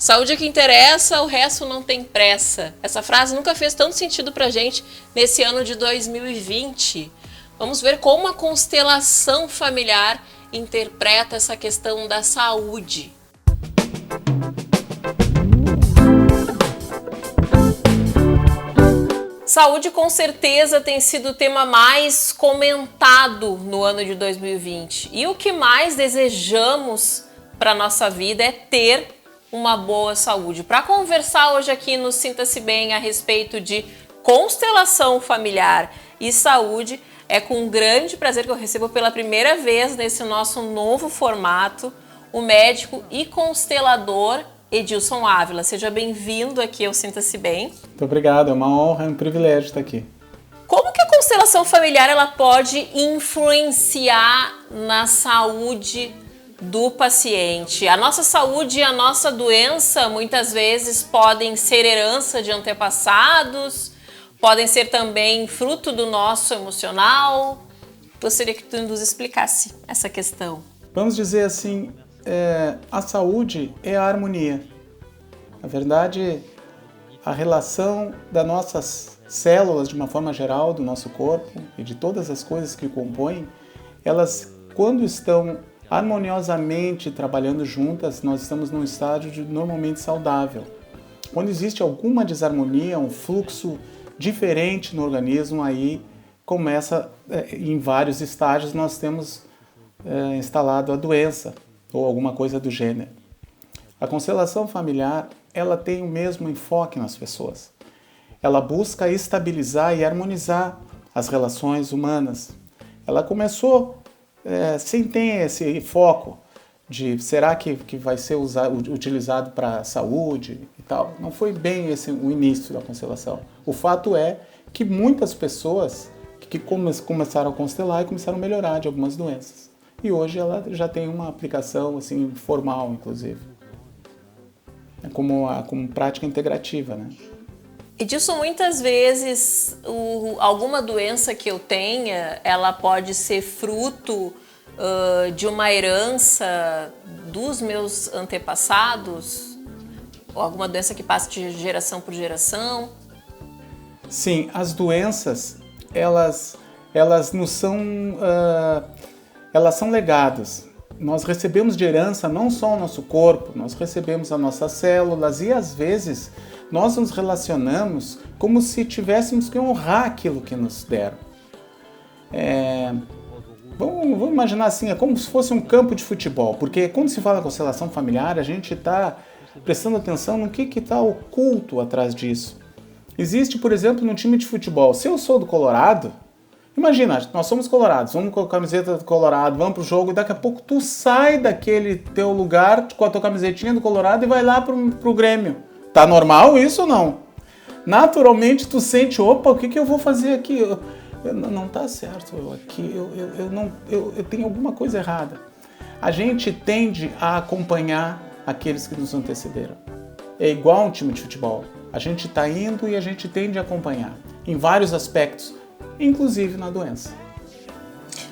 Saúde é que interessa, o resto não tem pressa. Essa frase nunca fez tanto sentido pra gente nesse ano de 2020. Vamos ver como a constelação familiar interpreta essa questão da saúde. Saúde com certeza tem sido o tema mais comentado no ano de 2020. E o que mais desejamos para a nossa vida é ter uma boa saúde. Para conversar hoje aqui no Sinta-se Bem a respeito de constelação familiar e saúde, é com um grande prazer que eu recebo pela primeira vez nesse nosso novo formato o médico e constelador Edilson Ávila. Seja bem-vindo aqui ao Sinta-se Bem. Muito obrigado, é uma honra e um privilégio estar aqui. Como que a constelação familiar ela pode influenciar na saúde do paciente? A nossa saúde e a nossa doença muitas vezes podem ser herança de antepassados, podem ser também fruto do nosso emocional. Gostaria que tu nos explicasse essa questão. Vamos dizer assim, a saúde é a harmonia. Na verdade, a relação das nossas células, de uma forma geral, do nosso corpo e de todas as coisas que o compõem, elas, quando estão harmoniosamente trabalhando juntas, nós estamos num estágio normalmente saudável. Quando existe alguma desarmonia, um fluxo diferente no organismo, aí começa, em vários estágios, nós temos instalado a doença ou alguma coisa do gênero. A constelação familiar, ela tem o mesmo enfoque nas pessoas. Ela busca estabilizar e harmonizar as relações humanas. Ela começou sem ter esse foco de será que vai ser utilizado para saúde e tal. Não foi bem esse o início da constelação. O fato é que muitas pessoas que começaram a constelar e começaram a melhorar de algumas doenças. E hoje ela já tem uma aplicação assim, formal, inclusive. Como prática integrativa, né? Edilson, muitas vezes alguma doença que eu tenha, ela pode ser fruto de uma herança dos meus antepassados, ou alguma doença que passa de geração por geração? Sim, as doenças, elas nos são, elas são legados. Nós recebemos de herança não só o nosso corpo, nós recebemos as nossas células e às vezes nós nos relacionamos como se tivéssemos que honrar aquilo que nos deram. Vamos imaginar assim, é como se fosse um campo de futebol, porque quando se fala constelação familiar, a gente está prestando atenção no que está oculto atrás disso. Existe, por exemplo, no time de futebol, se eu sou do Colorado, imagina, nós somos colorados, vamos com a camiseta do Colorado, vamos pro jogo e daqui a pouco tu sai daquele teu lugar com a tua camisetinha do Colorado e vai lá pro Grêmio. Tá normal isso ou não? Naturalmente tu sente, opa, o que eu vou fazer aqui? Não tá certo, eu tenho alguma coisa errada. A gente tende a acompanhar aqueles que nos antecederam. É igual um time de futebol. A gente tá indo e a gente tende a acompanhar em vários aspectos, inclusive na doença.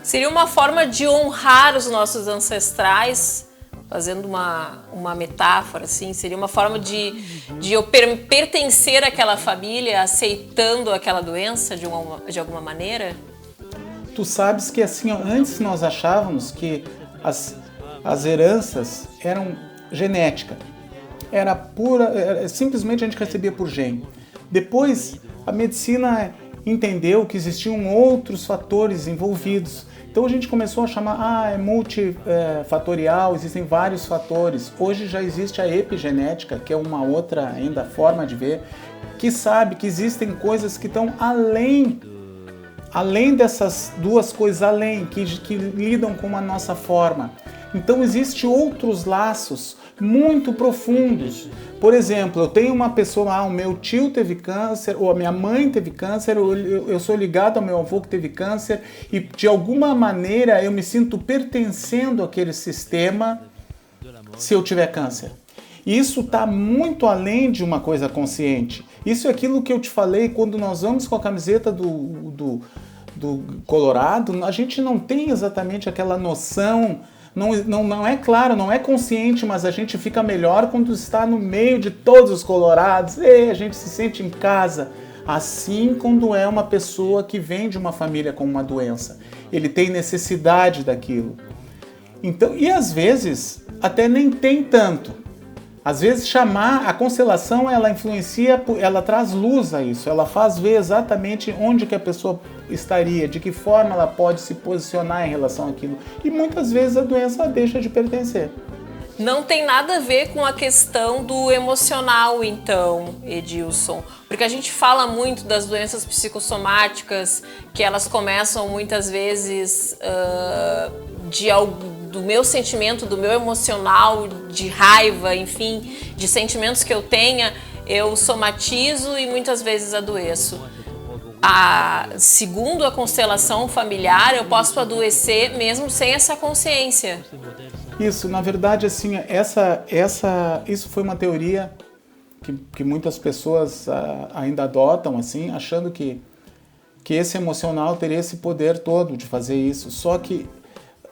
Seria uma forma de honrar os nossos ancestrais, fazendo uma metáfora, assim, seria uma forma de eu pertencer àquela família, aceitando aquela doença de alguma maneira? Tu sabes que assim, antes nós achávamos que as heranças eram genética, era pura, simplesmente a gente recebia por gene. Depois a medicina entendeu que existiam outros fatores envolvidos. Então a gente começou a chamar, é multifatorial, existem vários fatores. Hoje já existe a epigenética, que é uma outra ainda forma de ver, que sabe que existem coisas que estão além dessas duas coisas, que lidam com a nossa forma. Então existem outros laços muito profundos. Por exemplo, eu tenho uma pessoa, o meu tio teve câncer, ou a minha mãe teve câncer, ou eu sou ligado ao meu avô que teve câncer, e de alguma maneira eu me sinto pertencendo àquele sistema se eu tiver câncer. Isso está muito além de uma coisa consciente. Isso é aquilo que eu te falei, quando nós vamos com a camiseta do Colorado, a gente não tem exatamente aquela noção Não é claro, não é consciente, mas a gente fica melhor quando está no meio de todos os colorados. E a gente se sente em casa. Assim quando é uma pessoa que vem de uma família com uma doença. Ele tem necessidade daquilo. Então, e às vezes até nem tem tanto. Às vezes chamar a constelação, ela influencia, ela traz luz a isso, ela faz ver exatamente onde que a pessoa estaria, de que forma ela pode se posicionar em relação àquilo. E muitas vezes a doença deixa de pertencer. Não tem nada a ver com a questão do emocional, então, Edilson. Porque a gente fala muito das doenças psicossomáticas, que elas começam muitas vezes do meu sentimento, do meu emocional, de raiva, enfim, de sentimentos que eu tenha, eu somatizo e muitas vezes adoeço. Segundo a constelação familiar, eu posso adoecer mesmo sem essa consciência. Isso, na verdade, assim, isso foi uma teoria que muitas pessoas ainda adotam, assim, achando que esse emocional teria esse poder todo de fazer isso. Só que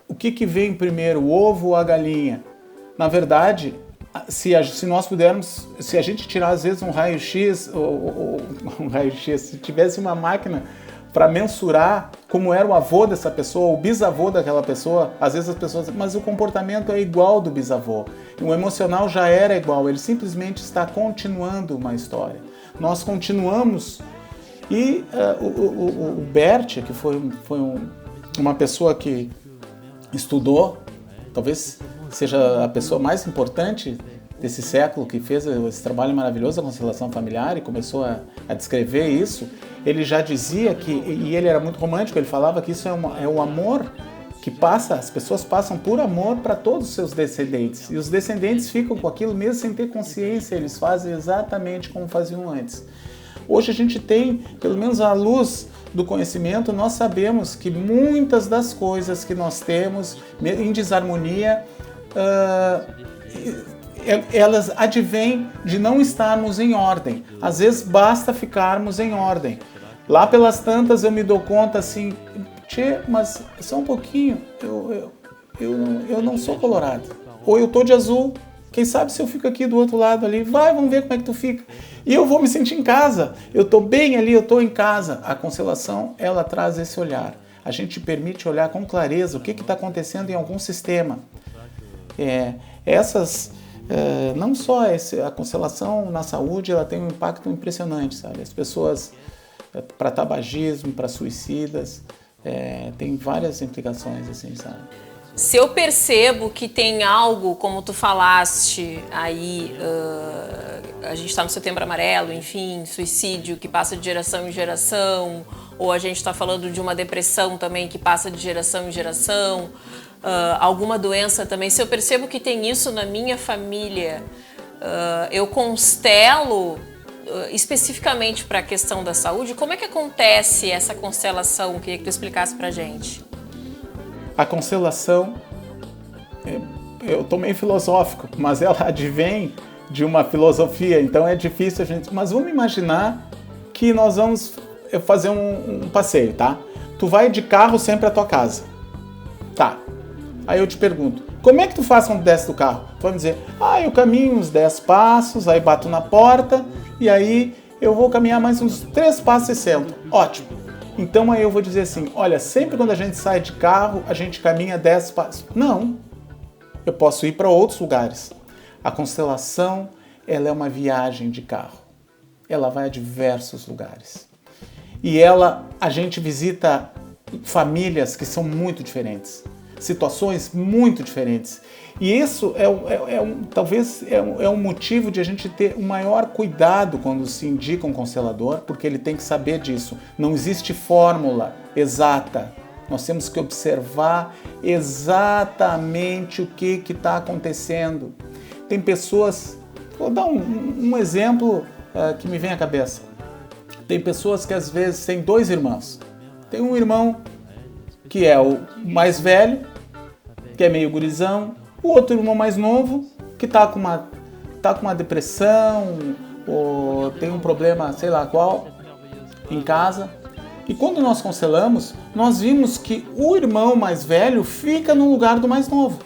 o que vem primeiro, o ovo ou a galinha? Na verdade, se nós pudermos, se a gente tirar às vezes um raio-x, se tivesse uma máquina para mensurar como era o avô dessa pessoa, o bisavô daquela pessoa, às vezes as pessoas, mas o comportamento é igual do bisavô. O emocional já era igual, ele simplesmente está continuando uma história. Nós continuamos e o Bert, que foi uma pessoa que estudou, talvez seja a pessoa mais importante desse século, que fez esse trabalho maravilhoso da constelação familiar e começou a descrever isso. Ele já dizia e ele era muito romântico, ele falava que isso é o amor que passa, as pessoas passam por amor para todos os seus descendentes, e os descendentes ficam com aquilo mesmo sem ter consciência, eles fazem exatamente como faziam antes. Hoje a gente tem, pelo menos à luz do conhecimento, nós sabemos que muitas das coisas que nós temos em desarmonia, elas advêm de não estarmos em ordem. Às vezes basta ficarmos em ordem. Lá pelas tantas eu me dou conta assim, mas só um pouquinho, eu não sou colorado. Ou eu tô de azul, quem sabe se eu fico aqui do outro lado ali, vamos ver como é que tu fica. E eu vou me sentir em casa, eu tô bem ali, eu tô em casa. A constelação, ela traz esse olhar. A gente permite olhar com clareza o que está acontecendo em algum sistema. Não só a constelação na saúde, ela tem um impacto impressionante, sabe? As pessoas, para tabagismo, para suicidas, tem várias implicações, assim, sabe? Se eu percebo que tem algo, como tu falaste aí, a gente está no Setembro Amarelo, enfim, suicídio que passa de geração em geração, ou a gente está falando de uma depressão também que passa de geração em geração, alguma doença também, se eu percebo que tem isso na minha família, eu constelo especificamente para a questão da saúde. Como é que acontece essa constelação? Eu queria que tu explicasse para a gente. A constelação, eu tô meio filosófico, mas ela advém de uma filosofia, então é difícil a gente... Mas vamos imaginar que nós vamos fazer um passeio, tá? Tu vai de carro sempre à tua casa. Tá. Aí eu te pergunto, como é que tu faz quando desce do carro? Tu vai me dizer, eu caminho uns 10 passos, aí bato na porta, e aí eu vou caminhar mais uns 3 passos e sento. Ótimo. Então aí eu vou dizer assim, olha, sempre quando a gente sai de carro, a gente caminha 10 passos. Não, eu posso ir para outros lugares. A constelação, ela é uma viagem de carro. Ela vai a diversos lugares. E a gente visita famílias que são muito diferentes, situações muito diferentes. E isso talvez é um motivo de a gente ter um maior cuidado quando se indica um constelador, porque ele tem que saber disso. Não existe fórmula exata. Nós temos que observar exatamente o que está acontecendo. Tem pessoas... Vou dar um exemplo que me vem à cabeça. Tem pessoas que às vezes têm 2 irmãos. Tem um irmão que é o mais velho, que é meio gurizão, o outro irmão mais novo, que tá com uma depressão, ou tem um problema, sei lá qual, em casa. E quando nós constelamos, nós vimos que o irmão mais velho fica no lugar do mais novo.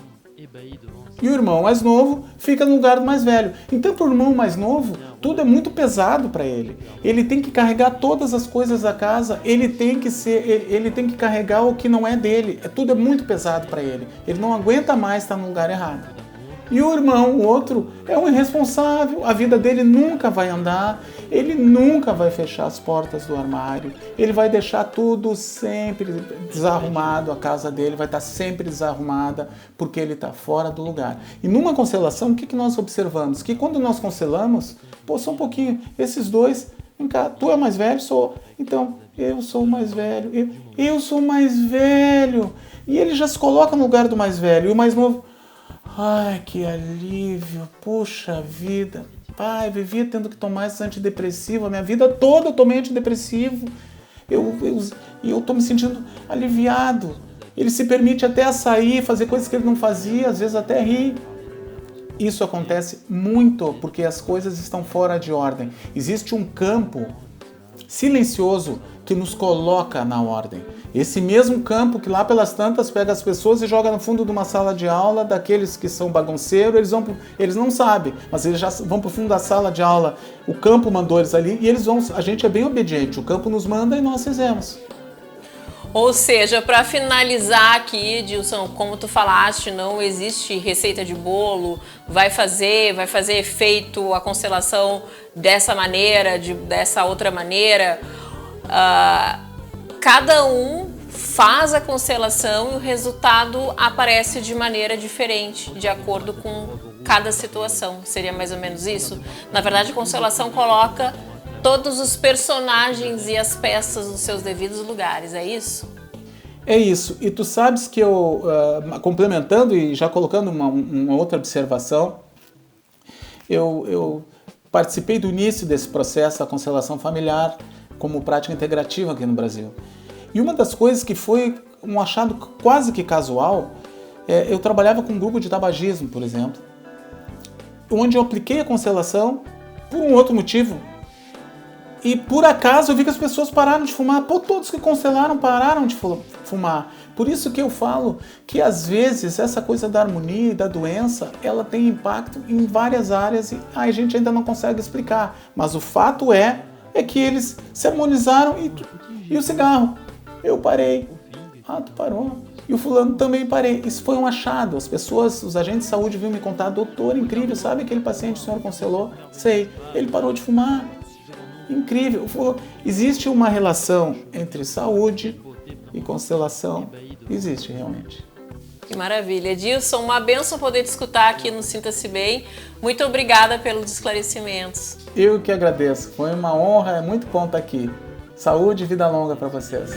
E o irmão mais novo fica no lugar do mais velho. Então, para o irmão mais novo, tudo é muito pesado para ele. Ele tem que carregar todas as coisas da casa, ele tem que carregar o que não é dele. Tudo é muito pesado para ele. Ele não aguenta mais estar no lugar errado. E o irmão, o outro, é um irresponsável, a vida dele nunca vai andar, ele nunca vai fechar as portas do armário, ele vai deixar tudo sempre desarrumado, a casa dele vai estar sempre desarrumada, porque ele está fora do lugar. E numa constelação, o que nós observamos? Que quando nós constelamos, só um pouquinho, esses dois, vem cá, tu é mais velho? Sou. Então, eu sou mais velho, eu sou mais velho. E ele já se coloca no lugar do mais velho, e o mais novo... Ai, que alívio, puxa vida. Pai, vivia tendo que tomar esse antidepressivo, a minha vida toda eu tomei antidepressivo. E eu tô me sentindo aliviado. Ele se permite até sair, fazer coisas que ele não fazia, às vezes até rir. Isso acontece muito porque as coisas estão fora de ordem. Existe um campo silencioso que nos coloca na ordem. Esse mesmo campo que lá pelas tantas pega as pessoas e joga no fundo de uma sala de aula, daqueles que são bagunceiros, eles não sabem, mas eles já vão para o fundo da sala de aula, o campo mandou eles ali e a gente é bem obediente, o campo nos manda e nós fizemos. Ou seja, para finalizar aqui, Edilson, como tu falaste, não existe receita de bolo, vai fazer efeito a constelação dessa maneira, dessa outra maneira. Cada um faz a constelação e o resultado aparece de maneira diferente, de acordo com cada situação. Seria mais ou menos isso? Na verdade, a constelação coloca todos os personagens e as peças nos seus devidos lugares, é isso? É isso. E tu sabes que eu, complementando e já colocando uma outra observação, eu participei do início desse processo da constelação familiar como prática integrativa aqui no Brasil. E uma das coisas que foi um achado quase que casual, eu trabalhava com um grupo de tabagismo, por exemplo, onde eu apliquei a constelação por um outro motivo. E por acaso eu vi que as pessoas pararam de fumar. Todos que constelaram pararam de fumar. Por isso que eu falo que às vezes essa coisa da harmonia e da doença, ela tem impacto em várias áreas e a gente ainda não consegue explicar. Mas o fato é que eles se harmonizaram e o cigarro. Eu parei. Tu parou. E o fulano também parei. Isso foi um achado. As pessoas, os agentes de saúde vinham me contar, doutor, incrível, sabe aquele paciente que o senhor constelou? Sei. Ele parou de fumar. Incrível. Existe uma relação entre saúde e constelação. Existe realmente. Que maravilha. Edilson, uma bênção poder te escutar aqui no Sinta-se Bem. Muito obrigada pelos esclarecimentos. Eu que agradeço. Foi uma honra, é muito bom estar aqui. Saúde e vida longa para vocês.